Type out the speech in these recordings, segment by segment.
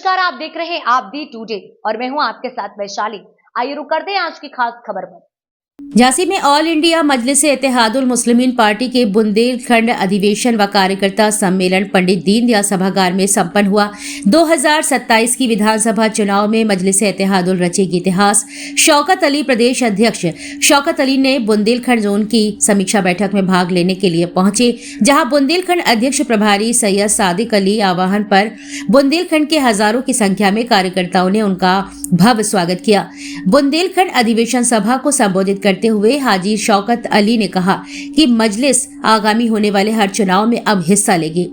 नमस्कार, आप देख रहे हैं आप दी टुडे और मैं हूं आपके साथ वैशाली। आइए रुक करते हैं आज की खास खबर पर। झांसी में ऑल इंडिया मजलिस-ए-इत्तेहादुल मुस्लिमीन पार्टी के बुंदेलखंड अधिवेशन व कार्यकर्ता सम्मेलन पंडित दीनदयाल सभागार में संपन्न हुआ। 2027 की विधानसभा चुनाव में मजलिस-ए-इत्तेहादुल रचेगी इतिहास। शौकत अली प्रदेश अध्यक्ष शौकत अली ने बुंदेलखंड जोन की समीक्षा बैठक में भाग लेने के लिए पहुंचे, जहां बुंदेलखंड अध्यक्ष प्रभारी सैयद सादिक अली आह्वान पर बुंदेलखंड के हजारों की संख्या में कार्यकर्ताओं ने उनका भव्य स्वागत किया। बुंदेलखंड अधिवेशन सभा को संबोधित करते हुए हाजी शौकत अली ने कहा कि मजलिस आगामी होने वाले हर चुनाव में अब हिस्सा लेगी।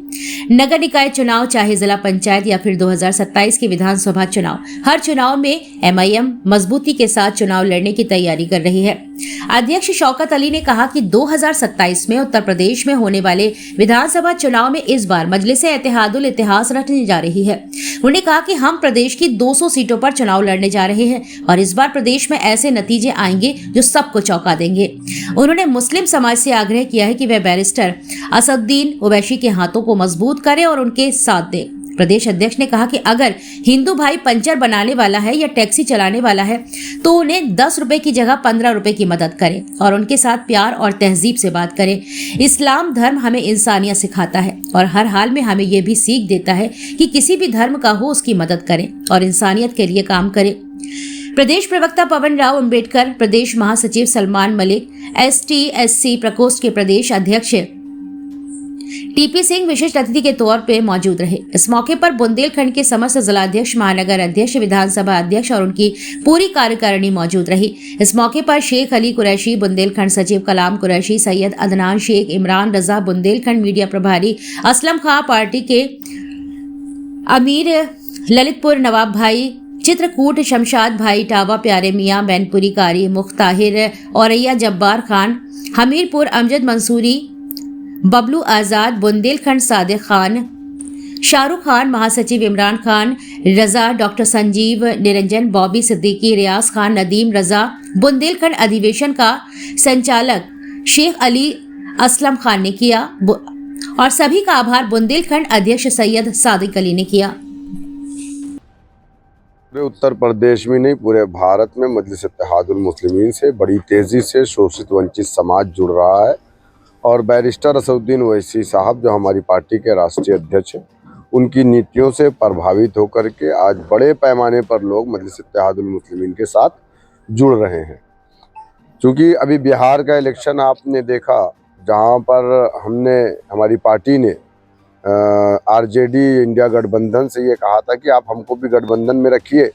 नगर निकाय चुनाव, चाहे जिला पंचायत या फिर 2027 के विधानसभा चुनाव, हर चुनाव में एमआईएम मजबूती के साथ चुनाव लड़ने की तैयारी कर रही है। अध्यक्ष शौकत अली ने कहा कि 2027 में उत्तर प्रदेश में होने वाले विधानसभा चुनाव में इस बार मजलिस-ए-इत्तेहादुल इतिहास रचने जा रही है। उन्होंने कहा कि हम प्रदेश की 200 सीटों पर चुनाव लड़ने जा रहे हैं और इस बार प्रदेश में ऐसे नतीजे आएंगे जो सबको चौंका देंगे। उन्होंने मुस्लिम समाज से आग्रह किया है कि वह बैरिस्टर असदुद्दीन ओवैसी के हाथों को मजबूत करे और उनके साथ दे। प्रदेश अध्यक्ष ने कहा कि अगर हिंदू भाई पंचर बनाने वाला है या टैक्सी चलाने वाला है तो उन्हें 10 रुपए की जगह 15 रुपए की मदद करें और उनके साथ प्यार और तहजीब से बात करें। इस्लाम धर्म हमें इंसानियत सिखाता है और हर हाल में हमें यह भी सीख देता है कि किसी भी धर्म का हो उसकी मदद करें और इंसानियत के लिए काम करें। प्रदेश प्रवक्ता पवन राव अंबेडकर, प्रदेश महासचिव सलमान मलिक, ST/SC प्रकोष्ठ के प्रदेश अध्यक्ष टीपी सिंह विशिष्ट अतिथि के तौर पे मौजूद रहे। इस मौके पर बुंदेलखंड के समस्त जिलाध्यक्ष, महानगर अध्यक्ष, विधानसभा अध्यक्ष और उनकी पूरी कार्यकारिणी मौजूद रही। इस मौके पर शेख अली कुरैशी, बुंदेलखंड सचिव कलाम कुरैशी, सैयद अदनान शेख, इमरान रजा, बुंदेलखंड मीडिया प्रभारी असलम खां, पार्टी के अमीर ललितपुर नवाब भाई, चित्रकूट शमशाद भाई, टावा प्यारे मियाँ, मैनपुरी कारी, मुख्ताहिर औरैया, जब्बार खान, हमीरपुर अमजद मंसूरी, बबलू आजाद, बुंदेलखंड सादिक खान, शाहरुख खान, महासचिव इमरान खान रजा, डॉक्टर संजीव निरंजन, बॉबी सिद्दीकी, रियाज खान, नदीम रजा, बुंदेलखंड अधिवेशन का संचालक शेख अली असलम खान ने किया और सभी का आभार बुंदेलखंड अध्यक्ष सैयद सादिक अली ने किया। पूरे उत्तर प्रदेश में नहीं, पूरे भारत में मजलिस-ए-इत्तेहादुल मुस्लिमीन से बड़ी तेजी से शोषित वंचित समाज जुड़ रहा है और बैरिस्टर असदुद्दीन ओवैसी साहब, जो हमारी पार्टी के राष्ट्रीय अध्यक्ष हैं, उनकी नीतियों से प्रभावित होकर के आज बड़े पैमाने पर लोग मजलिस-ए-इत्तेहादुल मुस्लिमीन के साथ जुड़ रहे हैं। क्योंकि अभी बिहार का इलेक्शन आपने देखा, जहां पर हमारी पार्टी ने आरजेडी इंडिया गठबंधन से ये कहा था कि आप हमको भी गठबंधन में रखिए,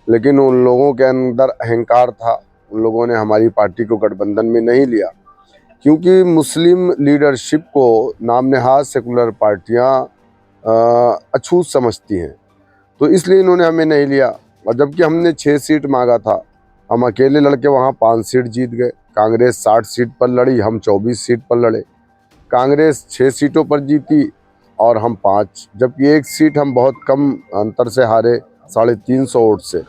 लेकिन उन लोगों के अंदर अहंकार था, उन लोगों ने हमारी पार्टी को गठबंधन में नहीं लिया, क्योंकि मुस्लिम लीडरशिप को नामनहाज सेकुलर पार्टियां अछूत समझती हैं, तो इसलिए इन्होंने हमें नहीं लिया। और जबकि हमने 6 सीट मांगा था, हम अकेले लड़के वहाँ 5 सीट जीत गए। कांग्रेस 60 सीट पर लड़ी, हम 24 सीट पर लड़े। कांग्रेस 6 सीटों पर जीती और हम 5, जबकि 1 सीट हम बहुत कम अंतर से हारे, 350 वोट से,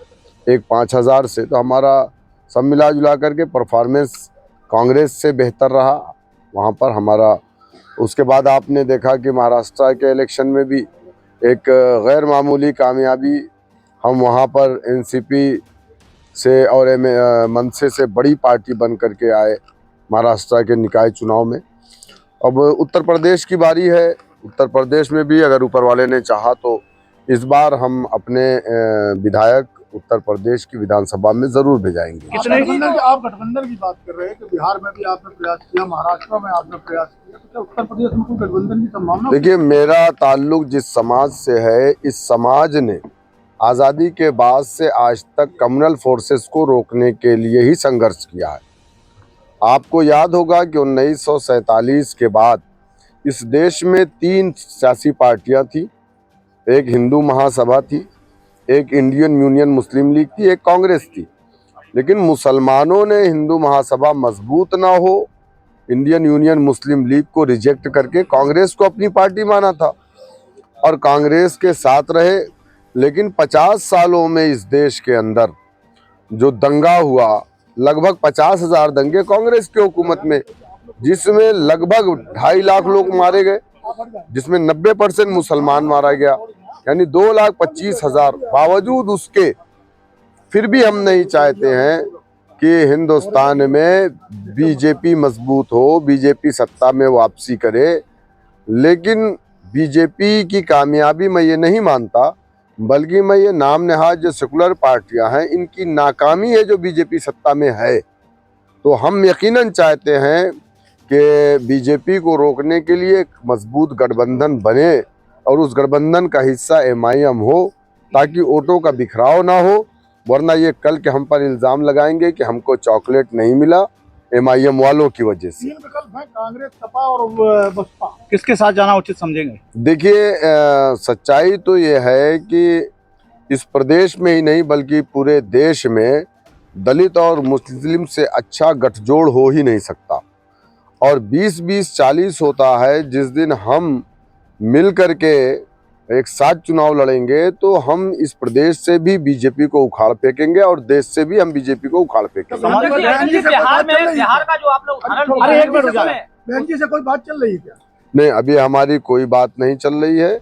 एक 5000 से। तो हमारा सब मिला जुला करके परफॉर्मेंस कांग्रेस से बेहतर रहा वहाँ पर हमारा। उसके बाद आपने देखा कि महाराष्ट्र के इलेक्शन में भी एक गैर मामूली कामयाबी, हम वहाँ पर एनसीपी से और मनसे से बड़ी पार्टी बन करके आए महाराष्ट्र के निकाय चुनाव में। अब उत्तर प्रदेश की बारी है। उत्तर प्रदेश में भी अगर ऊपर वाले ने चाहा तो इस बार हम अपने विधायक उत्तर प्रदेश की विधानसभा में जरूर भेजाएंगे। आप गठबंधन की बात कर रहे हैं कि बिहार में भी आपने प्रयास किया, महाराष्ट्र में आपने प्रयास किया, तो क्या उत्तर प्रदेश में कोई गठबंधन की संभावना? देखिए, मेरा ताल्लुक जिस समाज से है, इस समाज ने आज़ादी के बाद से आज तक कम्युनल फोर्सेस को रोकने के लिए ही संघर्ष किया है। आपको याद होगा कि 1947 के बाद इस देश में 3 सियासी पार्टियां थी, एक हिंदू महासभा थी, एक इंडियन यूनियन मुस्लिम लीग थी, एक कांग्रेस थी। लेकिन मुसलमानों ने हिंदू महासभा मजबूत ना हो, इंडियन यूनियन मुस्लिम लीग को रिजेक्ट करके कांग्रेस को अपनी पार्टी माना था और कांग्रेस के साथ रहे। लेकिन 50 सालों में इस देश के अंदर जो दंगा हुआ, लगभग 50,000 दंगे कांग्रेस की हुकूमत में, जिसमें लगभग 2.5 लाख लोग मारे गए, जिसमें 90% मुसलमान मारा गया। यानी 2,25,000, बावजूद उसके फिर भी हम नहीं चाहते हैं कि हिंदुस्तान में बीजेपी मजबूत हो, बीजेपी सत्ता में वापसी करे। लेकिन बीजेपी की कामयाबी मैं ये नहीं मानता, बल्कि मैं ये नाम नहाज जो सेकुलर पार्टियां हैं इनकी नाकामी है जो बीजेपी सत्ता में है। तो हम यकीनन चाहते हैं कि बीजेपी को रोकने के लिए एक मजबूत गठबंधन बने और उस गठबंधन का हिस्सा एमआईएम हो, ताकि वोटों का बिखराव ना हो। वरना ये कल के हम पर इल्ज़ाम लगाएंगे कि हमको चॉकलेट नहीं मिला एमआईएम वालों की वजह से। तीन विकल्प हैं, कांग्रेस, सपा और बसपा, किसके साथ जाना उचित समझेंगे? देखिए, सच्चाई तो ये है कि इस प्रदेश में ही नहीं बल्कि पूरे देश में दलित और मुस्लिम से अच्छा गठजोड़ हो ही नहीं सकता। और 20-20, 40 होता है। जिस दिन हम मिल करके एक साथ चुनाव लड़ेंगे तो हम इस प्रदेश से भी बीजेपी को उखाड़ फेंकेंगे और देश से भी हम बीजेपी को उखाड़ फेंकेंगे। बिहार का जो आपने उदाहरण, बहन जी से कोई बात चल रही है क्या? नहीं, अभी हमारी कोई बात नहीं चल रही है,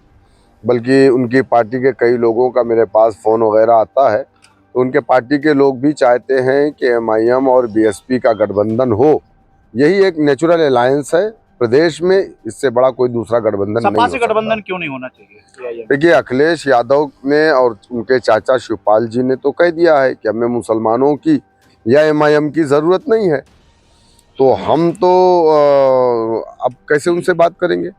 बल्कि उनकी पार्टी के कई लोगों का मेरे पास फ़ोन वगैरह आता है। तो उनके पार्टी के लोग भी चाहते हैं कि एमआईएम और बीएसपी का गठबंधन हो। यही एक नेचुरल अलायंस है प्रदेश में, इससे बड़ा कोई दूसरा गठबंधन नहीं। सपा से गठबंधन क्यों नहीं होना चाहिए? देखिए, अखिलेश यादव ने और उनके चाचा शिवपाल जी ने तो कह दिया है कि हमें मुसलमानों की या एमआईएम की ज़रूरत नहीं है। तो हम तो अब कैसे उनसे बात करेंगे,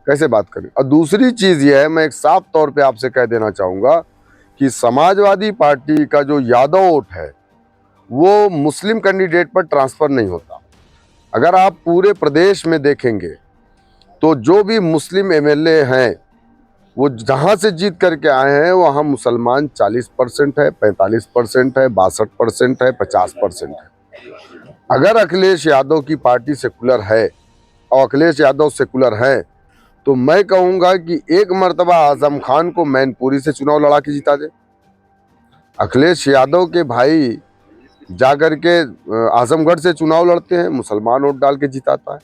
कैसे बात करें? और दूसरी चीज़ ये है, मैं एक साफ तौर पे आपसे कह देना चाहूँगा कि समाजवादी पार्टी का जो यादव वोट है वो मुस्लिम कैंडिडेट पर ट्रांसफ़र नहीं होता। अगर आप पूरे प्रदेश में देखेंगे तो जो भी मुस्लिम एमएलए हैं वो जहाँ से जीत करके आए हैं वहाँ मुसलमान 40% है, 45% है, 62% है, 50% है। अगर अखिलेश यादव की पार्टी सेकुलर है और अखिलेश यादव सेकुलर है तो मैं कहूँगा कि एक मर्तबा आजम खान को मैनपुरी से चुनाव लड़ा के जिता दे। अखिलेश यादव के भाई जाकर के आजमगढ़ से चुनाव लड़ते हैं, मुसलमान वोट डाल के जिताता है।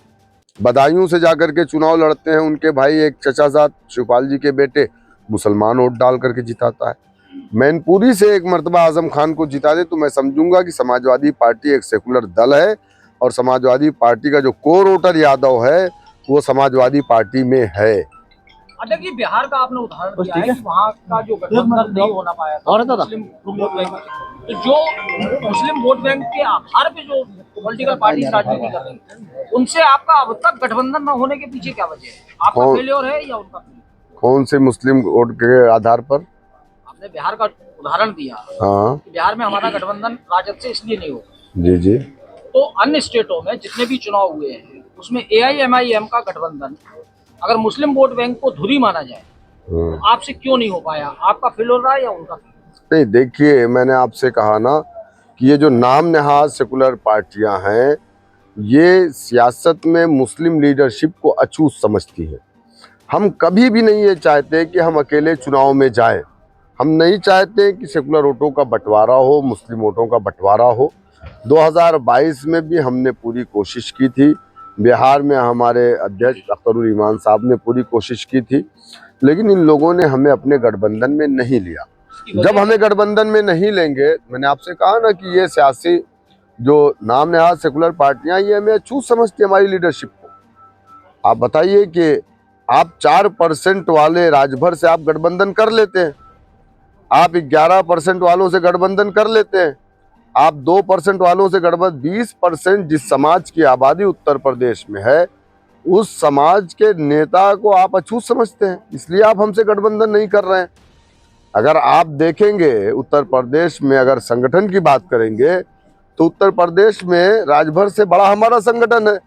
बदायूं से जाकर के चुनाव लड़ते हैं, उनके भाई एक चचाजाद शिवपाल जी के बेटे, मुसलमान वोट डाल करके जिताता है। मैनपुरी से एक मर्तबा आजम खान को जिता दे तो मैं समझूंगा कि समाजवादी पार्टी एक सेकुलर दल है और समाजवादी पार्टी का जो कोर वोटर यादव है वो समाजवादी पार्टी में है। देखिए, बिहार का आपने उदाहरण दिया है कि वहाँ का जो गठबंधन नहीं होना पाया था, मुस्लिम वोट बैंक, तो जो मुस्लिम वोट बैंक के आधार पे जो पॉलिटिकल पार्टी राजनीति कर रही है, उनसे आपका अब तक गठबंधन न होने के पीछे क्या वजह है? आपका फेलियर है या उनका फेलियर? कौन से मुस्लिम वोट के आधार पर? आपने बिहार का उदाहरण दिया। हाँ, बिहार में हमारा गठबंधन राजद से इसलिए नहीं होगा। जी जी। तो अन्य स्टेटों में जितने भी चुनाव हुए हैं उसमें एआईएमआईएम का गठबंधन अगर मुस्लिम वोट बैंक को धुरी माना जाए तो आपसे क्यों नहीं हो पाया? आपका फेलियर रहा या उनका? नहीं, देखिए, मैंने आपसे कहा ना कि ये जो नाम नहाज सेकुलर पार्टियां हैं ये सियासत में मुस्लिम लीडरशिप को अछूत समझती है। हम कभी भी नहीं ये चाहते कि हम अकेले चुनाव में जाएं। हम नहीं चाहते कि सेकुलर वोटों का बंटवारा हो, मुस्लिम वोटों का बंटवारा हो। 2022 में भी हमने पूरी कोशिश की थी, बिहार में हमारे अध्यक्ष अख्तरुल ईमान साहब ने पूरी कोशिश की थी, लेकिन इन लोगों ने हमें अपने गठबंधन में नहीं लिया। जब हमें गठबंधन में नहीं लेंगे, मैंने आपसे कहा ना कि ये सियासी जो नाम नहाज सेकुलर पार्टियां ये हमें अछूत समझती है हमारी लीडरशिप को। आप बताइए कि आप 4% वाले राजभर से आप गठबंधन कर लेते हैं, आप 11% वालों से गठबंधन कर लेते हैं, आप 2% वालों से गठबंधन, 20% जिस समाज की आबादी उत्तर प्रदेश में है उस समाज के नेता को आप अछूत समझते हैं, इसलिए आप हमसे गठबंधन नहीं कर रहे हैं। अगर आप देखेंगे उत्तर प्रदेश में, अगर संगठन की बात करेंगे तो उत्तर प्रदेश में राजभर से बड़ा हमारा संगठन है।